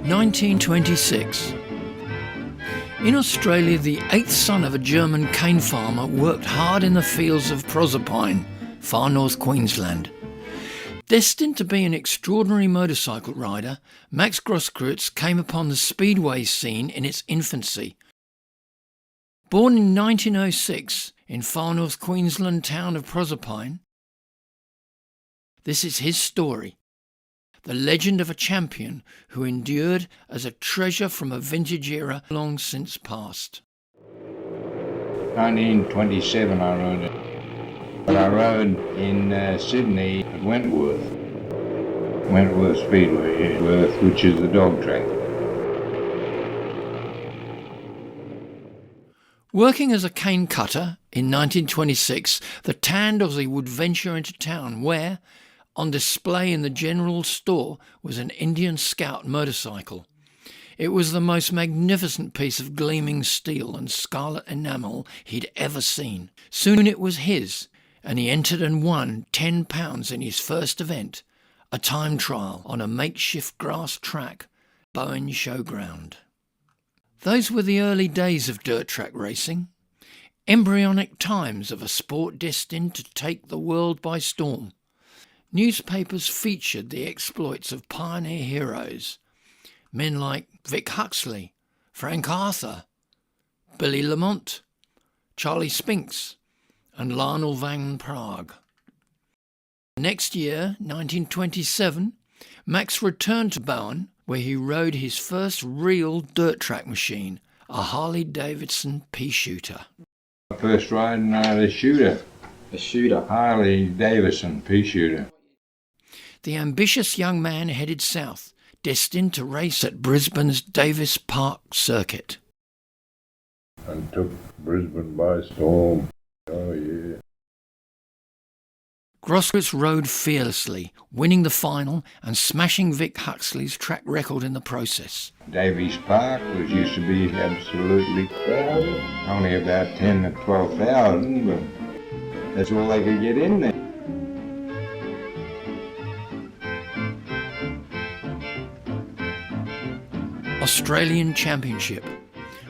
1926. In Australia, the eighth son of a German cane farmer worked hard in the fields of Proserpine, far north Queensland. Destined to be an extraordinary motorcycle rider, Max Grosskreutz came upon the speedway scene in its infancy. Born in 1906 in far north Queensland town of Proserpine, this is his story, the legend of a champion who endured as a treasure from a vintage era long since past. 1927 I rode it. But I rode in Sydney at Wentworth Speedway, which is the dog track. Working as a cane cutter in 1926, the tanned Aussie would venture into town where, on display in the general store, was an Indian Scout motorcycle. It was the most magnificent piece of gleaming steel and scarlet enamel he'd ever seen. Soon it was his, and he entered and won £10 in his first event, a time trial on a makeshift grass track, Bowen Showground. Those were the early days of dirt track racing, embryonic times of a sport destined to take the world by storm. Newspapers featured the exploits of pioneer heroes, men like Vic Huxley, Frank Arthur, Billy Lamont, Charlie Spinks, and Lionel Van Prague. Next year, 1927, Max returned to Bowen, where he rode his first real dirt track machine, a Harley-Davidson pea shooter. First riding out a shooter. A shooter? Harley-Davidson pea shooter. The ambitious young man headed south, destined to race at Brisbane's Davis Park circuit. And took Brisbane by storm. Oh, yeah. Grosskreutz rode fearlessly, winning the final and smashing Vic Huxley's track record in the process. Davies Park used to be absolutely crowded. Only about 10 to 12,000, but that's all they could get in there. Australian Championship,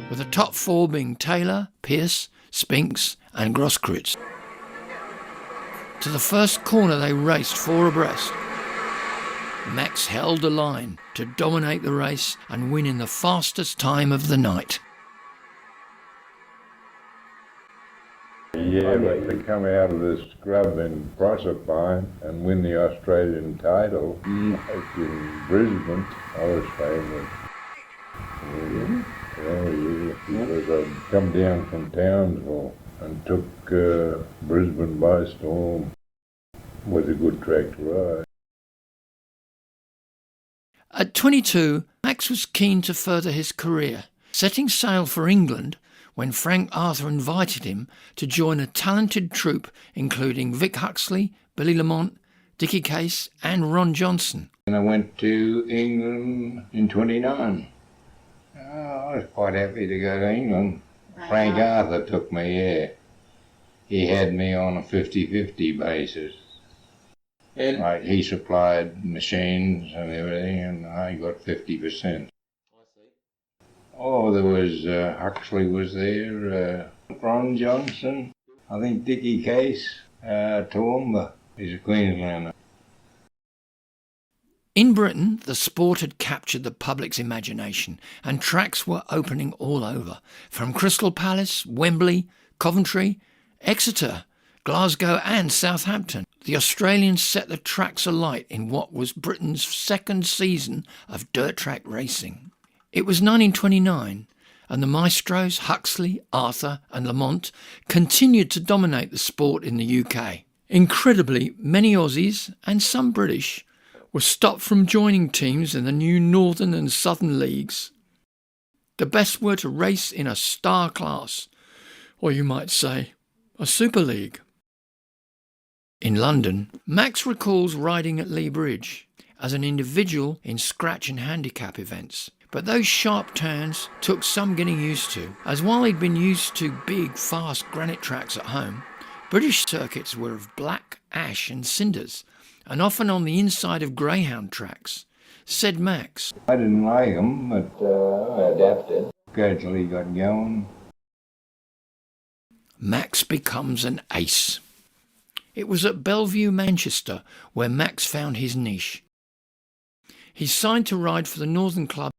with the top four being Taylor, Pearce, Spinks and Grosskreutz. To the first corner they raced four abreast. Max held the line to dominate the race and win in the fastest time of the night. Yeah, but to come out of the scrub in Proserpine and win the Australian title like in Brisbane, I was famous. Yeah. Oh yeah, because I'd come down from Townsville and took Brisbane by storm. Was a good track to ride. At 22, Max was keen to further his career, setting sail for England when Frank Arthur invited him to join a talented troupe including Vic Huxley, Billy Lamont, Dickie Case and Ron Johnson. And I went to England in 29. I was quite happy to go to England. Frank Arthur took me, yeah. He had me on a 50-50 basis. And Like he supplied machines and everything, and I got 50%. Oh, there was Huxley was there, Ron Johnson, I think Dickie Case, Toowoomba. He's a Queenslander. In Britain, the sport had captured the public's imagination and tracks were opening all over, from Crystal Palace, Wembley, Coventry, Exeter, Glasgow and Southampton. The Australians set the tracks alight in what was Britain's second season of dirt track racing. It was 1929 and the maestros Huxley, Arthur and Lamont continued to dominate the sport in the UK. Incredibly, many Aussies and some British were stopped from joining teams in the new Northern and Southern leagues. The best were to race in a star class, or you might say, a Super League. In London, Max recalls riding at Lea Bridge as an individual in scratch and handicap events. But those sharp turns took some getting used to, as while he'd been used to big, fast granite tracks at home, British circuits were of black ash and cinders, and often on the inside of greyhound tracks, Said Max. I didn't like them, but I adapted. Gradually got going. Max becomes an ace. It was at Belleview, Manchester, where Max found his niche. He signed to ride for the Northern Club,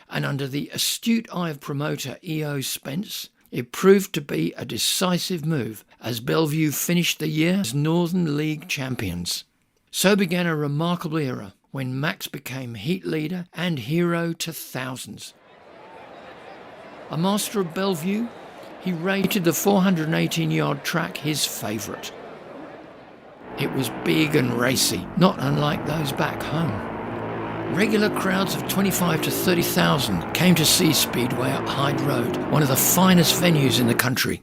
and under the astute eye of promoter E.O. Spence, it proved to be a decisive move as Bellevue finished the year as Northern League champions. So began a remarkable era when Max became heat leader and hero to thousands. A master of Bellevue, he rated the 418-yard track his favourite. It was big and racy, not unlike those back home. Regular crowds of 25 to 30,000 came to see Speedway at Hyde Road, one of the finest venues in the country.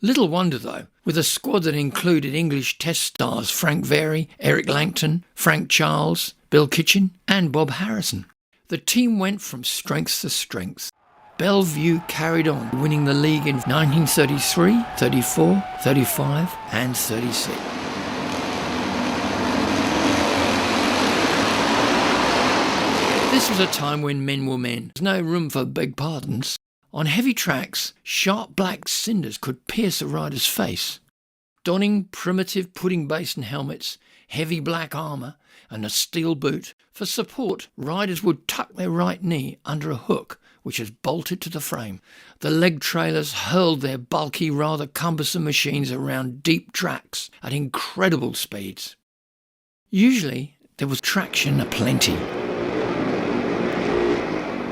Little wonder, though, with a squad that included English Test stars Frank Very, Eric Langton, Frank Charles, Bill Kitchen and Bob Harrison. The team went from strength to strength. Bellevue carried on, winning the league in 1933, 34, 35 and 36. This was a time when men were men. There's no room for beg pardons. On heavy tracks, sharp black cinders could pierce a rider's face. Donning primitive pudding basin helmets, heavy black armour and a steel boot, for support, riders would tuck their right knee under a hook which was bolted to the frame. The leg trailers hurled their bulky, rather cumbersome machines around deep tracks at incredible speeds. Usually there was traction aplenty,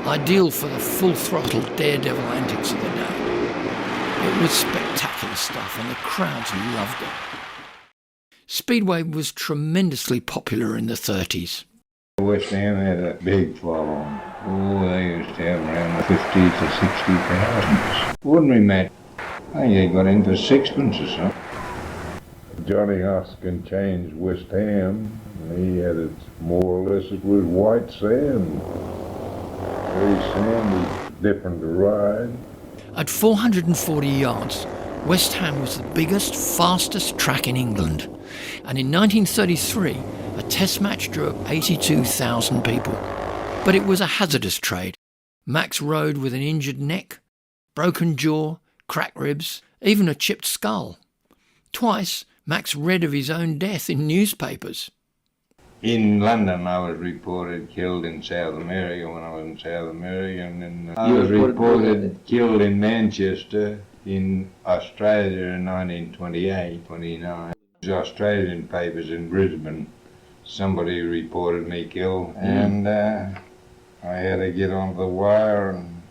ideal for the full-throttle daredevil antics of the day. It was spectacular stuff and the crowds loved it. Speedway was tremendously popular in the 30s. West Ham had a big following. Oh, they used to have around 50 to 60,000. Ordinary match, I think they got in for sixpence or something. Johnny Hoskin changed West Ham. He had it more or less, it was white sand. Very sandy, different to ride. At 440 yards, West Ham was the biggest, fastest track in England. And in 1933, a test match drew 82,000 people. But it was a hazardous trade. Max rode with an injured neck, broken jaw, cracked ribs, even a chipped skull. Twice, Max read of his own death in newspapers. In London, I was reported killed in South America when I was in South America, and then I was reported killed in Manchester, in Australia in 1928, 29. The Australian papers in Brisbane, somebody reported me killed, and I had to get on the wire and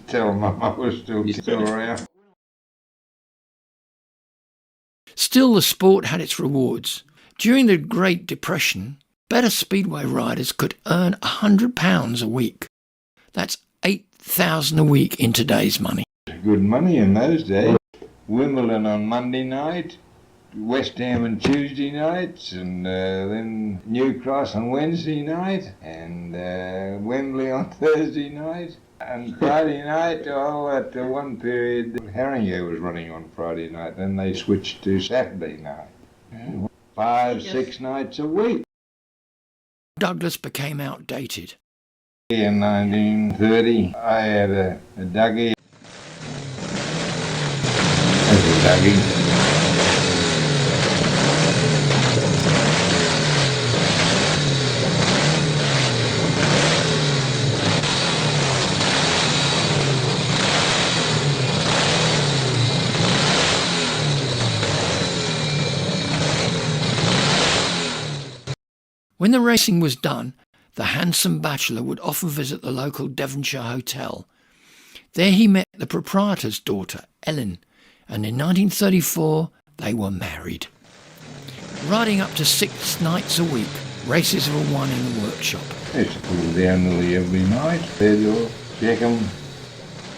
tell them I was still around. Still, the sport had its rewards. During the Great Depression, better speedway riders could earn £100 a week. That's $8,000 a week in today's money. Good money in those days. Wimbledon on Monday night, West Ham on Tuesday nights, and then New Cross on Wednesday night, and Wembley on Thursday night, and Friday night. Oh, at one period, Haringey was running on Friday night. Then they switched to Saturday night. 5-6 nights a week. Douglas became outdated. In 1930, I had a Dougie. There's a Dougie. When the racing was done, the handsome bachelor would often visit the local Devonshire hotel. There he met the proprietor's daughter, Ellen, and in 1934 they were married. Riding up to 6 nights a week, races were won in the workshop. I used to put them down nearly every night. They'd check them.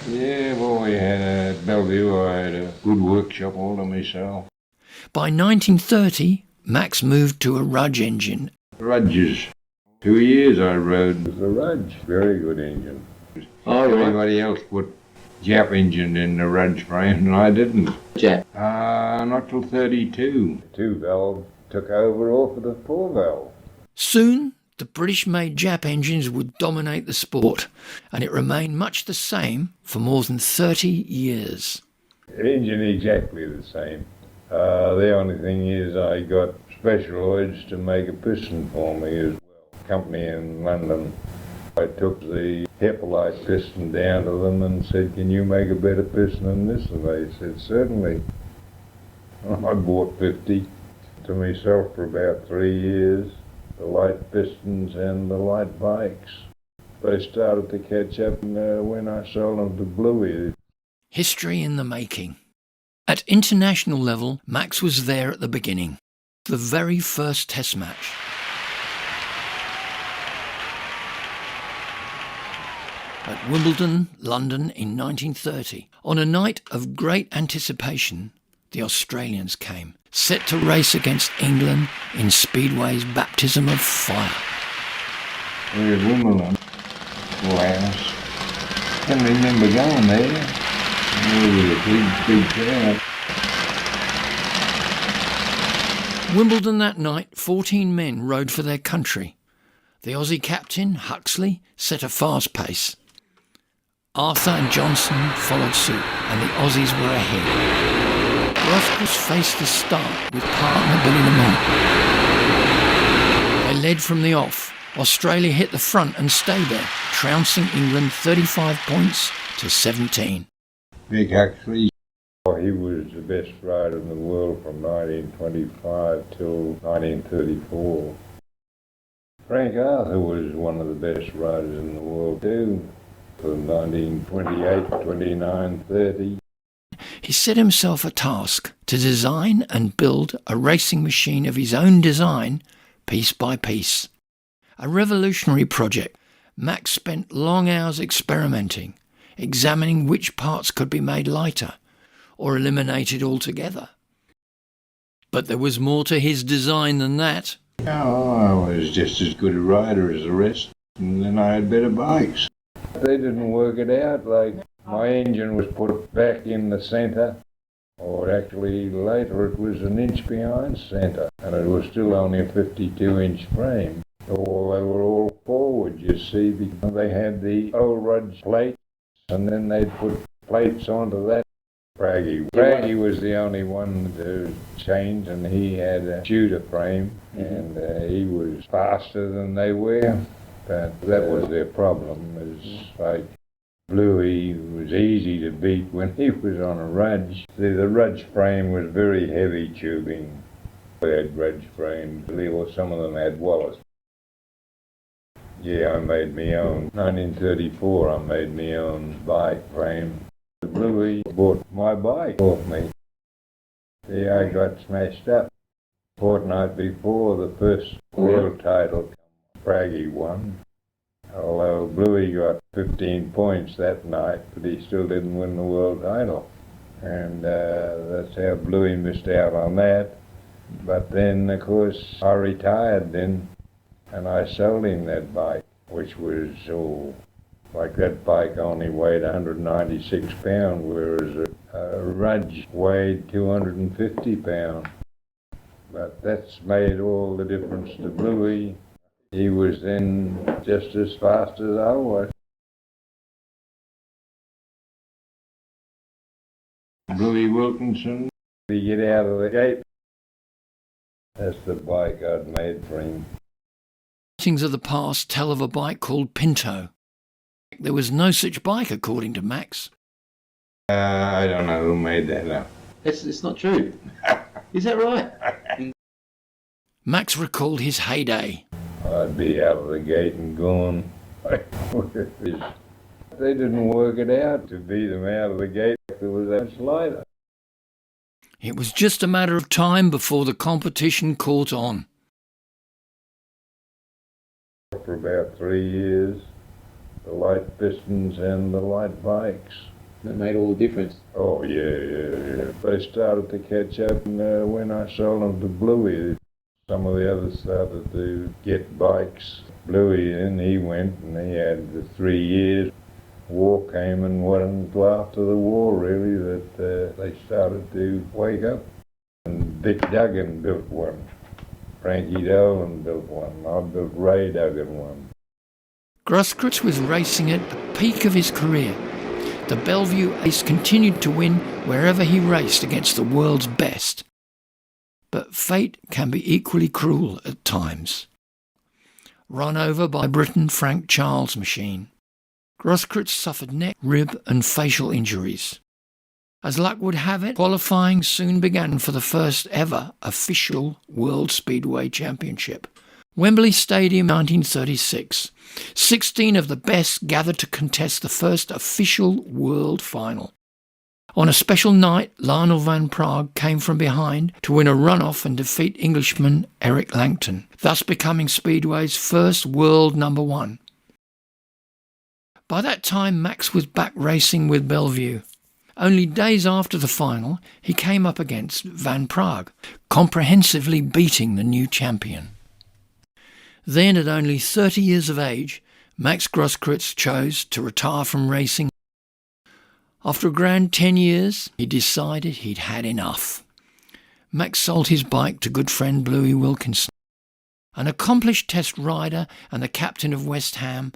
Yeah, well, we had at Bellevue, I had a good workshop all to myself. By 1930, Max moved to a Rudge engine. Rudges. 2 years I rode the Rudge. Very good engine. Oh, Everybody else put Jap engine in the Rudge frame, and I didn't. Jap. Not till 32. 2 valve took over off of the 4 valve. Soon, the British-made Jap engines would dominate the sport, and it remained much the same for more than 30 years. Engine exactly the same. The only thing is I got special orders to make a piston for me as well. Company in London. I took the Hepalite piston down to them and said, can you make a better piston than this? And they said, certainly. I bought 50 to myself for about 3 years. The light pistons and the light bikes. They started to catch up when I sold them to Bluey. History in the making. At international level, Max was there at the beginning. The very first test match. At Wimbledon, London in 1930. On a night of great anticipation, the Australians came, set to race against England in Speedway's baptism of fire. We were at Wimbledon, full house. Can't remember going there. There was a big crowd. Wimbledon that night, 14 men rode for their country. The Aussie captain, Huxley, set a fast pace. Arthur and Johnson followed suit, and the Aussies were ahead. Grosskreutz faced the start with partner Billy Lamont. They led from the off. Australia hit the front and stayed there, trouncing England 35 points to 17. Big Huxley. He was the best rider in the world from 1925 till 1934. Frank Arthur was one of the best riders in the world too, from 1928, 29, 30. He set himself a task to design and build a racing machine of his own design, piece by piece. A revolutionary project. Max spent long hours experimenting, examining which parts could be made lighter or eliminated altogether. But there was more to his design than that. Oh, I was just as good a rider as the rest, and then I had better bikes. They didn't work it out. Like, my engine was put back in the centre, or actually later it was an inch behind centre, and it was still only a 52-inch frame. Well, they were all forward, you see, because they had the old Rudge plates, and then they'd put plates onto that. Braggy was the only one to change, and he had a shooter frame, and he was faster than they were, but that was their problem. Is like Bluey was easy to beat when he was on a Rudge. See, the Rudge frame was very heavy tubing. They had Rudge frames, or some of them had Wallace. Yeah, I made my own. 1934, I made my own bike frame. Bluey bought my bike off me. See, I got smashed up. Fortnight before the first world title, Braggy won. Although Bluey got 15 points that night, but he still didn't win the world title. And that's how Bluey missed out on that. But then, of course, I retired then, and I sold him that bike, which was, like that bike only weighed 196 pounds, whereas a Rudge weighed 250 pounds. But that's made all the difference to Bluey. He was then just as fast as I was. Bluey Wilkinson, to get out of the gate. That's the bike I'd made for him. Writings of the past tell of a bike called Pinto. There was no such bike, according to Max. I don't know who made that up. It's not true. Is that right? Max recalled his heyday. I'd be out of the gate and gone. They didn't work it out to beat them out of the gate. It was much lighter. It was just a matter of time before the competition caught on. For about 3 years, the light pistons and the light bikes. That made all the difference. Oh, yeah. They started to catch up when I sold them to Bluey. Some of the others started to get bikes. Bluey, and he went, and he had the 3 years. War came and wasn't until after the war, really, that they started to wake up. And Dick Duggan built one. Frankie Dolan built one. I built Ray Duggan one. Grosskreutz was racing at the peak of his career. The Belleview ace continued to win wherever he raced against the world's best. But fate can be equally cruel at times. Run over by Britain Frank Charles' machine, Grosskreutz suffered neck, rib and facial injuries. As luck would have it, qualifying soon began for the first ever official World Speedway Championship. Wembley Stadium, 1936. 16 of the best gathered to contest the first official world final. On a special night, Lionel Van Praagh came from behind to win a runoff and defeat Englishman Eric Langton, thus becoming Speedway's first world number one. By that time, Max was back racing with Belleview. Only days after the final, he came up against Van Praagh, comprehensively beating the new champion. Then, at only 30 years of age, Max Grosskreutz chose to retire from racing. After a grand 10 years, he decided he'd had enough. Max sold his bike to good friend Bluey Wilkinson, an accomplished test rider and the captain of West Ham.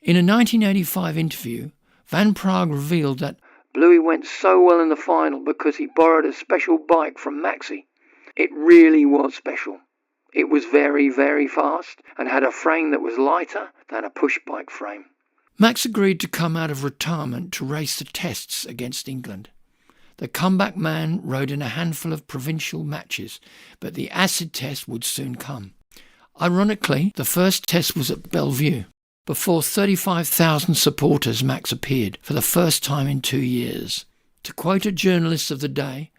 In a 1985 interview, Van Praagh revealed that Bluey went so well in the final because he borrowed a special bike from Maxie. It really was special. It was very, very fast and had a frame that was lighter than a push bike frame. Max agreed to come out of retirement to race the tests against England. The comeback man rode in a handful of provincial matches, but the acid test would soon come. Ironically, the first test was at Bellevue. Before 35,000 supporters, Max appeared for the first time in 2 years. To quote a journalist of the day,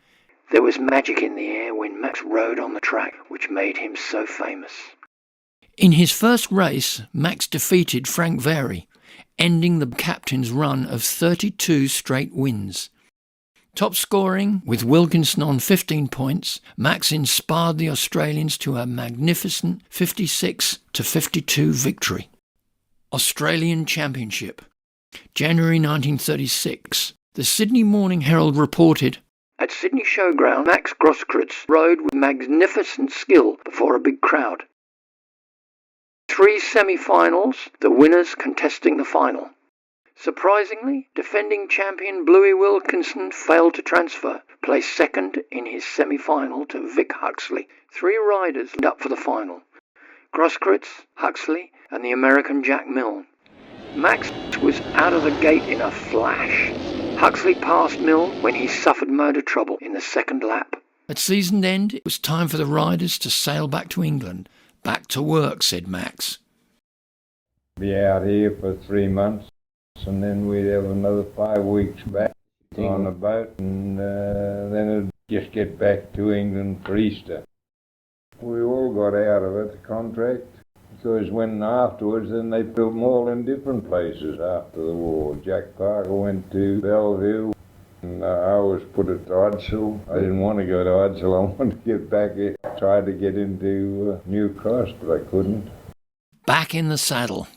"There was magic in the air when Max rode on the track, which made him so famous." In his first race, Max defeated Frank Very, ending the captain's run of 32 straight wins. Top scoring, with Wilkinson on 15 points, Max inspired the Australians to a magnificent 56-52 victory. Australian Championship. January 1936. The Sydney Morning Herald reported, "At Sydney Showground, Max Grosskreutz rode with magnificent skill before a big crowd. 3 semi-finals, the winners contesting the final. Surprisingly, defending champion Bluey Wilkinson failed to transfer, placed second in his semi-final to Vic Huxley. 3 riders lined up for the final: Grosskreutz, Huxley and the American Jack Milne. Max was out of the gate in a flash. Huxley passed Milne when he suffered motor trouble in the second lap. At season end, it was time for the riders to sail back to England. Back to work," said Max. Be out here for 3 months, and then we'd have another 5 weeks back on a boat, and then it'd just get back to England for Easter. We all got out of it, the contract, because when afterwards, then they built them all in different places after the war. Jack Parker went to Bellevue, and I was put at Oddsall. I didn't want to go to Oddsall, I wanted to get back, tried to get into New Cross, but I couldn't. Back in the saddle.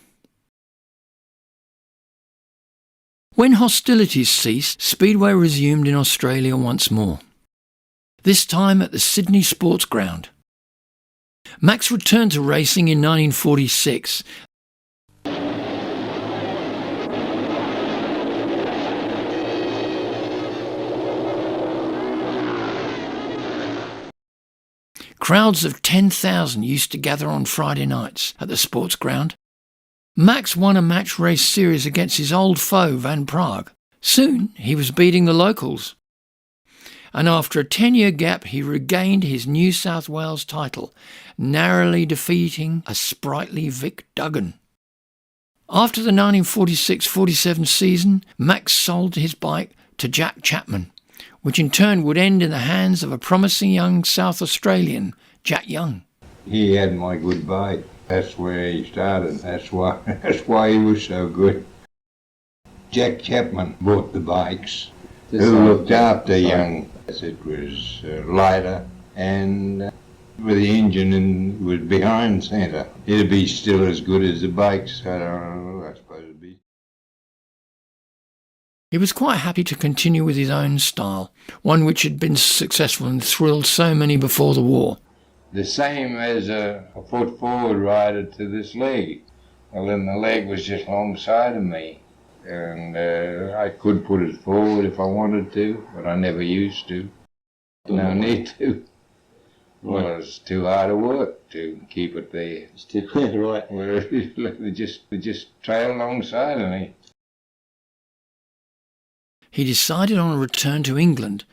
When hostilities ceased, Speedway resumed in Australia once more. This time at the Sydney Sports Ground. Max returned to racing in 1946. Crowds of 10,000 used to gather on Friday nights at the sports ground. Max won a match race series against his old foe Van Praagh. Soon he was beating the locals. And after a 10-year gap, he regained his New South Wales title, narrowly defeating a sprightly Vic Duggan. After the 1946-47 season, Max sold his bike to Jack Chapman, which in turn would end in the hands of a promising young South Australian, Jack Young. He had my good bike. That's where he started. That's why he was so good. Jack Chapman bought the bikes. Who looked after Young. It was lighter and with the engine and was behind centre. It'd be still as good as the bikes. I don't know, I suppose it'd be. He was quite happy to continue with his own style, one which had been successful and thrilled so many before the war. the same as a foot forward rider to this leg. Well, then the leg was just alongside of me, and I could put it forward if I wanted to, but I never used to. No need to. Well, it was too hard to work to keep it there. It's too right. Well, they just trail alongside of me. He decided on a return to England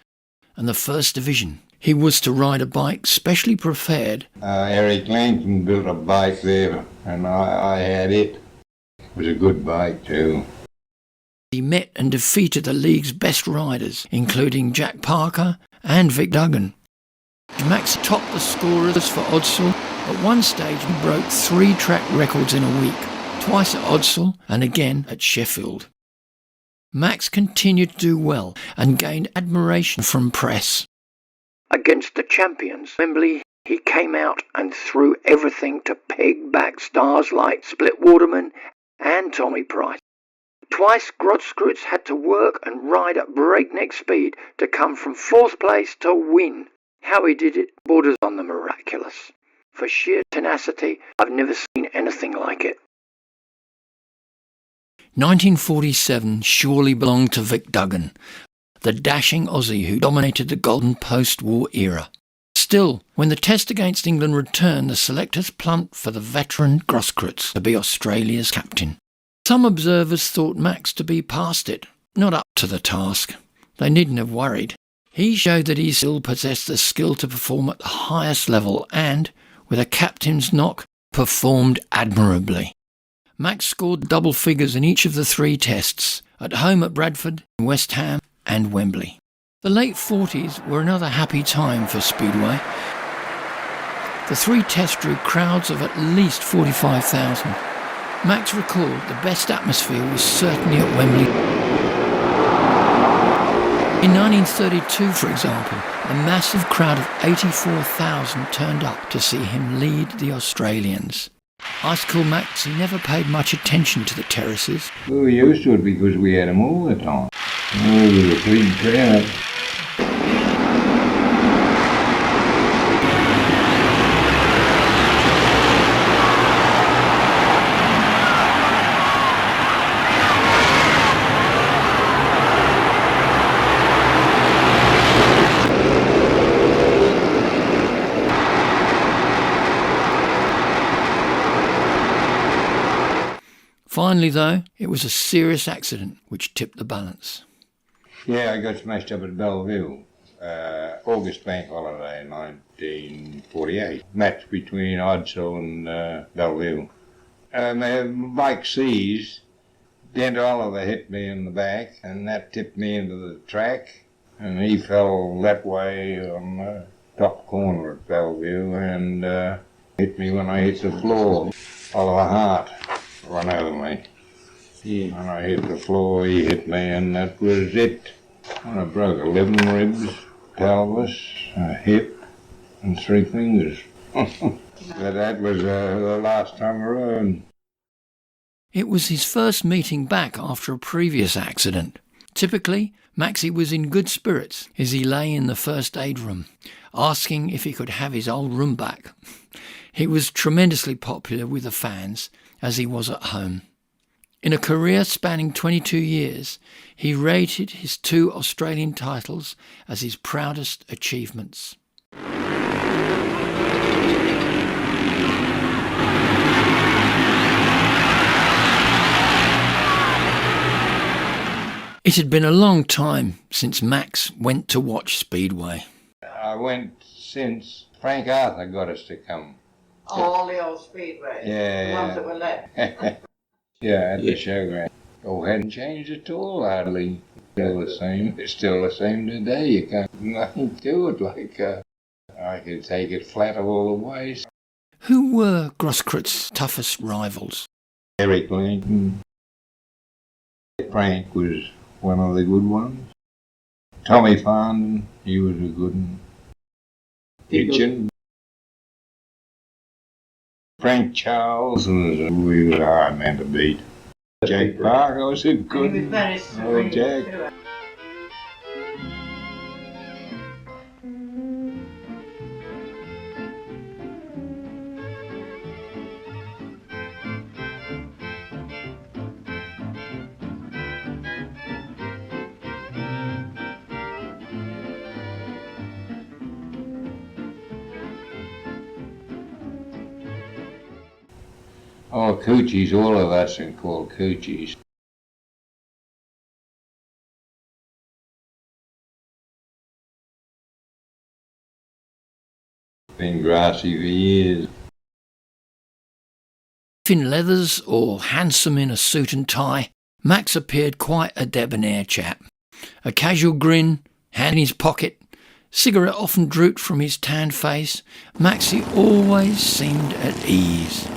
and the First Division. He was to ride a bike specially prepared. Eric Langton built a bike there, and I had it. It was a good bike too. He met and defeated the league's best riders, including Jack Parker and Vic Duggan. Maxie topped the scorers for Odsal. At one stage he broke 3 track records in a week, twice at Odsal and again at Sheffield. Max continued to do well and gained admiration from press. Against the champions, Wembley, he came out and threw everything to peg back stars like Split Waterman and Tommy Price. Twice Grosskreutz had to work and ride at breakneck speed to come from 4th place to win. How he did it borders on the miraculous. For sheer tenacity, I've never seen anything like it. 1947 surely belonged to Vic Duggan, the dashing Aussie who dominated the golden post-war era. Still, when the test against England returned, the selectors plumped for the veteran Grosskreutz to be Australia's captain. Some observers thought Max to be past it, not up to the task. They needn't have worried. He showed that he still possessed the skill to perform at the highest level and, with a captain's knock, performed admirably. Max scored double figures in each of the 3 tests, at home at Bradford, West Ham and Wembley. The late 40s were another happy time for Speedway. The 3 tests drew crowds of at least 45,000. Max recalled the best atmosphere was certainly at Wembley. In 1932, for example, a massive crowd of 84,000 turned up to see him lead the Australians. Ice Cool Maxie never paid much attention to the terraces. We were used to it because we had them all the time. Oh, we were a big crowd. Finally, though, it was a serious accident which tipped the balance. Yeah, I got smashed up at Belleview. August bank holiday, 1948. Match between Odsal and Belleview. My bike seized. Dent Oliver hit me in the back, and that tipped me into the track. And he fell that way on the top corner at Bellevue and hit me when I hit the floor. Oliver Hart run over me. Yeah. When I hit the floor, he hit me, and that was it. And I broke 11 ribs, pelvis, a hip, and 3 fingers. But that was the last time I rode. It was his first meeting back after a previous accident. Typically, Maxie was in good spirits as he lay in the first aid room, asking if he could have his old room back. He was tremendously popular with the fans, as he was at home. In a career spanning 22 years, he rated his 2 Australian titles as his proudest achievements. It had been a long time since Max went to watch Speedway. I went since Frank Arthur got us to come. All the old speedways, Yeah, the ones that were left. Yeah, at the showground. Oh, hadn't changed at all, hardly. Still the same. It's still the same today. You can't nothing do it like I could take it flat all the way. Who were Grosskreitz's toughest rivals? Eric Langton. Frank was one of the good ones. Tommy Farndon, he was a good one. Hitchin. Frank Charles was a hard man to beat. Jack Parker was a good He was very one. Oh, serene Jack. too. Oh, coochies, all of that's been called coochies. Been grassy for years. In leathers or handsome in a suit and tie, Max appeared quite a debonair chap. A casual grin, hand in his pocket, cigarette often drooped from his tanned face. Maxie always seemed at ease.